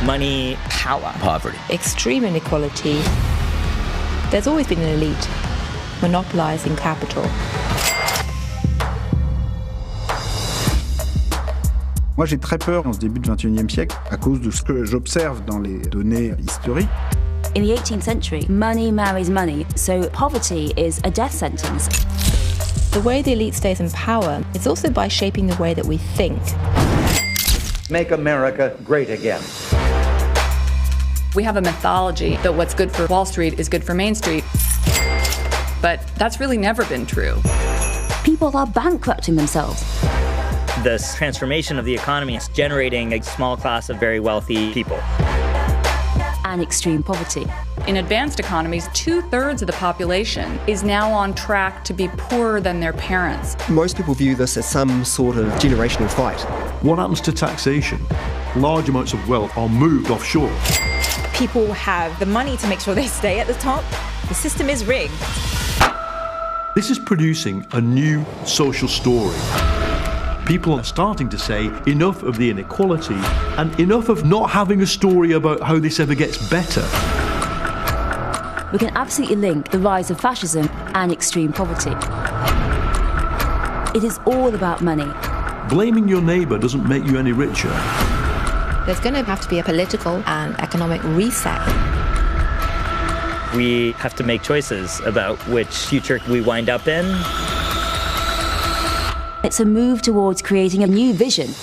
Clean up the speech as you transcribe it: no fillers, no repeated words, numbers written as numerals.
Money, power, poverty, extreme inequality. There's always been an elite monopolizing capital. Moi, j'ai très peur en ce début du XXIe siècle à cause de ce que j'observe dans les données historiques. In the 18th century, money marries money, so poverty is a death sentence. The way the elite stays in power is also by shaping the way that we think. Make America great again. We have a mythology that what's good for Wall Street is good for Main Street, but that's really never been true. People are bankrupting themselves. This transformation of the economy is generating a small class of very wealthy people. And extreme poverty. In advanced economies, 2/3 of the population is now on track to be poorer than their parents. Most people view this as some sort of generational fight. What happens to taxation? Large amounts of wealth are moved offshore. People have the money to make sure they stay at the top. The system is rigged. This is producing a new social story. People are starting to say enough of the inequality and enough of not having a story about how this ever gets better. We can absolutely link the rise of fascism and extreme poverty. It is all about money. Blaming your neighbour doesn't make you any richer. There's going to have to be a political and economic reset. We have to make choices about which future we wind up in. It's a move towards creating a new vision